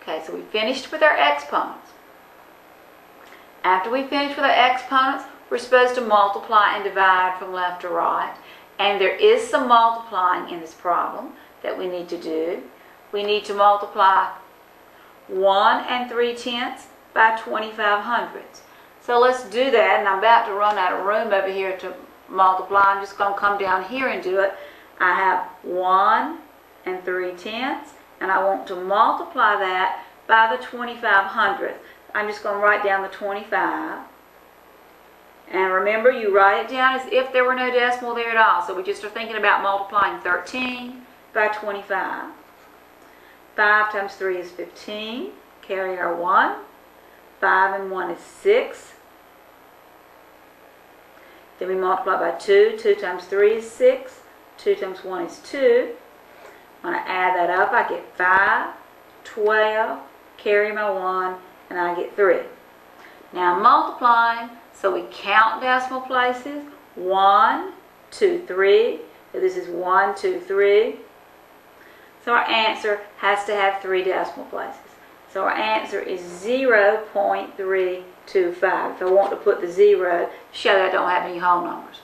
Okay, so we finished with our exponents. After we finish with our exponents, we're supposed to multiply and divide from left to right. And there is some multiplying in this problem that we need to do. We need to multiply 1 3/10 by 25/100. So let's do that, and I'm about to run out of room over here to multiply. I'm just going to come down here and do it. I have 1 3/10, and I want to multiply that by the 25/100. I'm just going to write down the 25. And remember, you write it down as if there were no decimal there at all. So we just are thinking about multiplying 13 by 25. 5 times 3 is 15. Carry our 1. 5 and 1 is 6. Then we multiply by 2. 2 times 3 is 6. 2 times 1 is 2. When I add that up, I get 5, 12, carry my 1, and I get 3. Now I'm multiplying, so we count decimal places. 1, 2, 3. So this is 1, 2, 3. So our answer has to have 3 decimal places. So our answer is 0.325. If I want to put the 0, show that I don't have any whole numbers.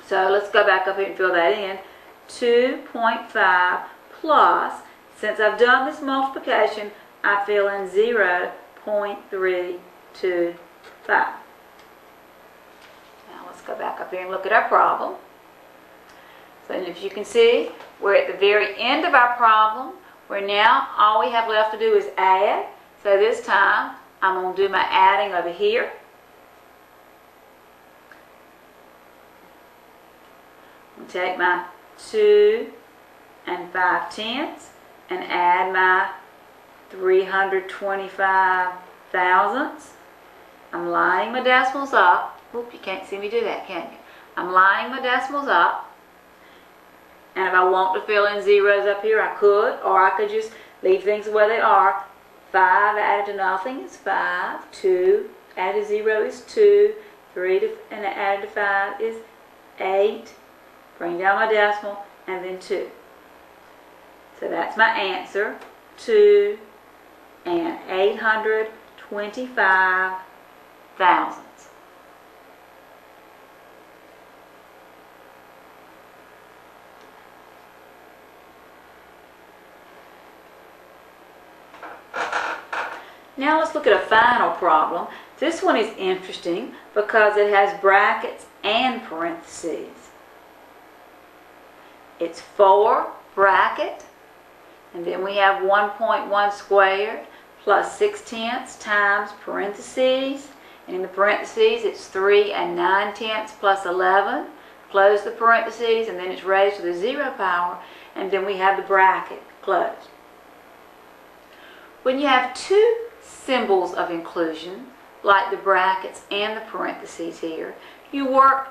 So let's go back up here and fill that in. 2.5 plus, since I've done this multiplication, I fill in 0.325. Now let's go back up here and look at our problem. So as you can see, we're at the very end of our problem, where now all we have left to do is add. So this time I'm going to do my adding over here. I'm going to take my 2 5/10 and add my 325 thousandths. I'm lining my decimals up. Oop, you can't see me do that, can you? I'm lining my decimals up. And if I want to fill in zeros up here, I could. Or I could just leave things the way they are. 5 added to nothing is 5. 2 added to 0 is 2. 3 and added to 5 is 8. Bring down my decimal, and then 2. So that's my answer. 2 and 825 thousandths. Now let's look at a final problem. This one is interesting because it has brackets and parentheses. It's 4 bracket, and then we have 1.1 squared plus 6/10 times parentheses, and in the parentheses it's 3 9/10 plus 11. Close the parentheses, and then it's raised to the 0 power, and then we have the bracket closed. When you have two symbols of inclusion, like the brackets and the parentheses here, you work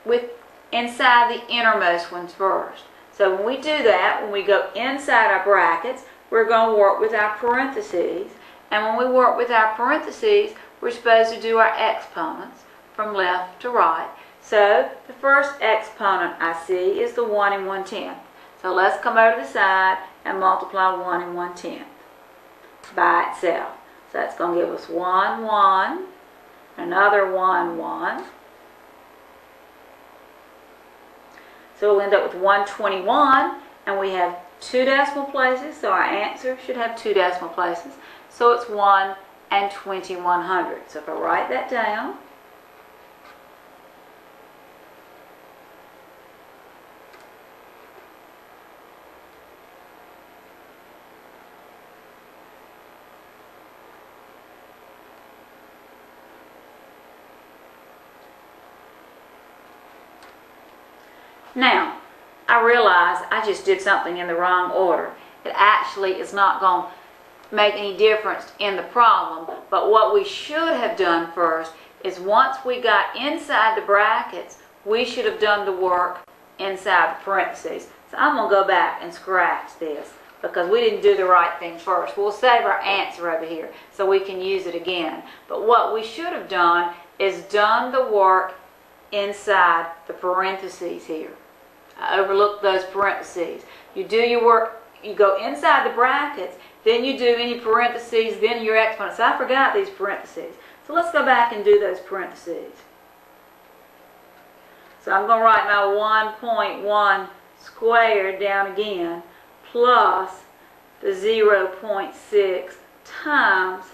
with inside the innermost ones first. So when we do that, when we go inside our brackets, we're going to work with our parentheses. And when we work with our parentheses, we're supposed to do our exponents from left to right. So the first exponent I see is the 1 1/10. So let's come over to the side and multiply 1 1/10 by itself. So that's going to give us 1, 1, another 1, 1. So we'll end up with 121, and we have 2 decimal places, so our answer should have 2 decimal places. So it's 1 21/100. So if I write that down, now, I realize I just did something in the wrong order. It actually is not going to make any difference in the problem, but what we should have done first is once we got inside the brackets, we should have done the work inside the parentheses. So I'm going to go back and scratch this because we didn't do the right thing first. We'll save our answer over here so we can use it again. But what we should have done is done the work inside the parentheses here. I overlooked those parentheses. You do your work you go inside the brackets, then you do any parentheses, then your exponents. So I forgot these parentheses. So let's go back and do those parentheses. So I'm going to write my 1.1 squared down again, plus the 0.6 times.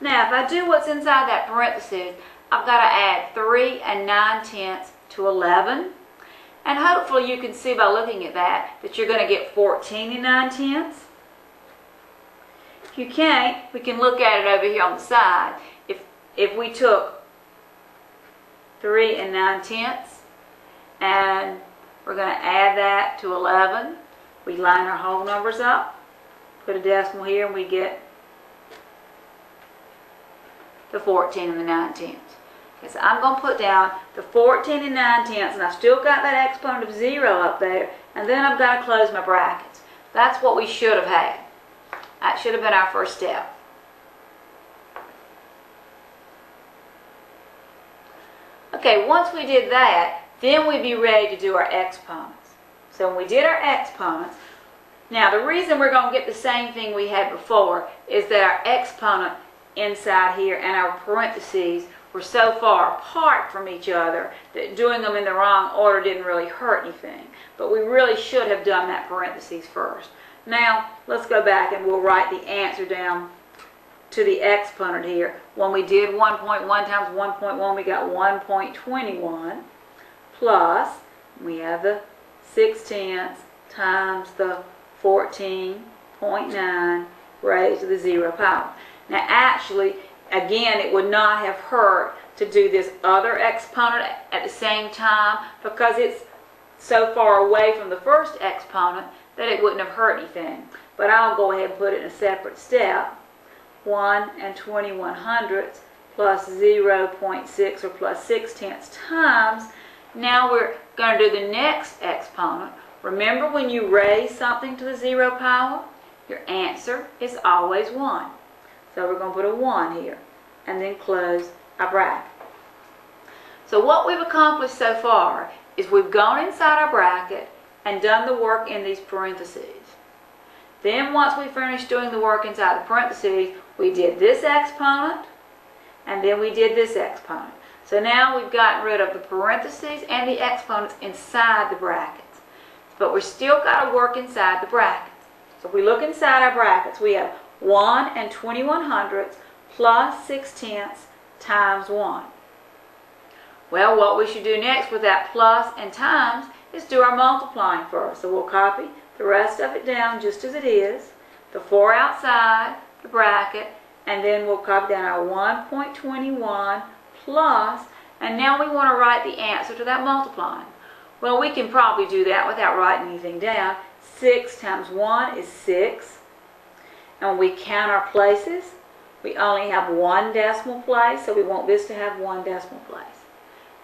Now, if I do what's inside that parentheses, I've got to add 3 9/10 to 11. And hopefully you can see by looking at that you're going to get 14 9/10. If you can't, we can look at it over here on the side. If we took 3 9/10 and we're going to add that to 11, we line our whole numbers up, put a decimal here, and we get the 14 9/10. Okay, so I'm going to put down the 14 9/10, and I've still got that exponent of 0 up there, and then I've got to close my brackets. That's what we should have had. That should have been our first step. Okay, once we did that, then we'd be ready to do our exponents. So when we did our exponents, now the reason we're going to get the same thing we had before is that our exponent inside here and our parentheses were so far apart from each other that doing them in the wrong order didn't really hurt anything. But we really should have done that parentheses first. Now, let's go back and we'll write the answer down to the exponent here. When we did 1.1 times 1.1, we got 1.21 plus, we have the 6/10 times the 14.9 raised to the 0 power. Now actually, again, it would not have hurt to do this other exponent at the same time because it's so far away from the first exponent that it wouldn't have hurt anything. But I'll go ahead and put it in a separate step. 1 21/100 plus 0.6 or plus 6/10 times. Now we're going to do the next exponent. Remember, when you raise something to the 0 power, your answer is always 1. So we're going to put a 1 here and then close our bracket. So what we've accomplished so far is we've gone inside our bracket and done the work in these parentheses. Then once we finished doing the work inside the parentheses, we did this exponent and then we did this exponent. So now we've gotten rid of the parentheses and the exponents inside the brackets. But we're still got to work inside the brackets. So if we look inside our brackets, we have 1 21/100 plus 6/10 times 1. Well, what we should do next with that plus and times is do our multiplying first. So we'll copy the rest of it down just as it is, the 4 outside the bracket, and then we'll copy down our 1.21 plus, and now we want to write the answer to that multiplying. Well, we can probably do that without writing anything down. 6 times 1 is 6. And when we count our places, we only have 1 decimal place, so we want this to have 1 decimal place.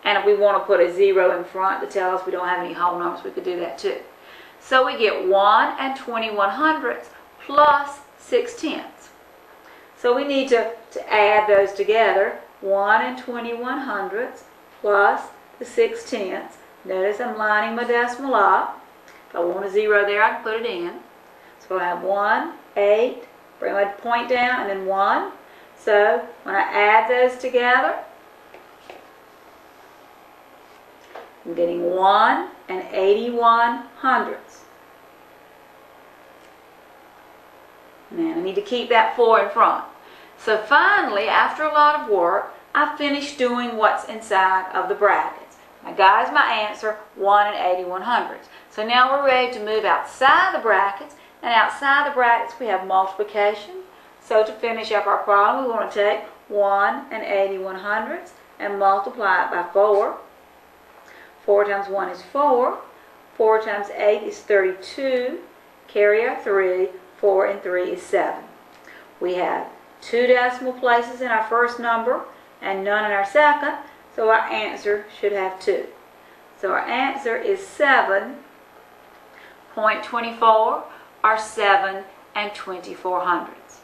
And if we want to put a 0 in front to tell us we don't have any whole numbers, we could do that too. So we get 1 21/100 plus 6/10. So we need to add those together. 1 21/100 plus the 6/10. Notice I'm lining my decimal up. If I want a 0 there, I can put it in. So I have 1, 8, bring my point down, and then 1. So when I add those together, I'm getting 1 81/100. Now I need to keep that 4 in front. So finally, after a lot of work, I finished doing what's inside of the brackets. I got as my answer 1 81/100. So now we're ready to move outside the brackets, and outside the brackets we have multiplication. So to finish up our problem, we want to take 1 81/100 and multiply it by 4. 4 times 1 is 4. 4 times 8 is 32. Carry our 3. 4 and 3 is 7. We have 2 decimal places in our first number and none in our second, so our answer should have 2. So our answer is 7.24 or 7 24/100.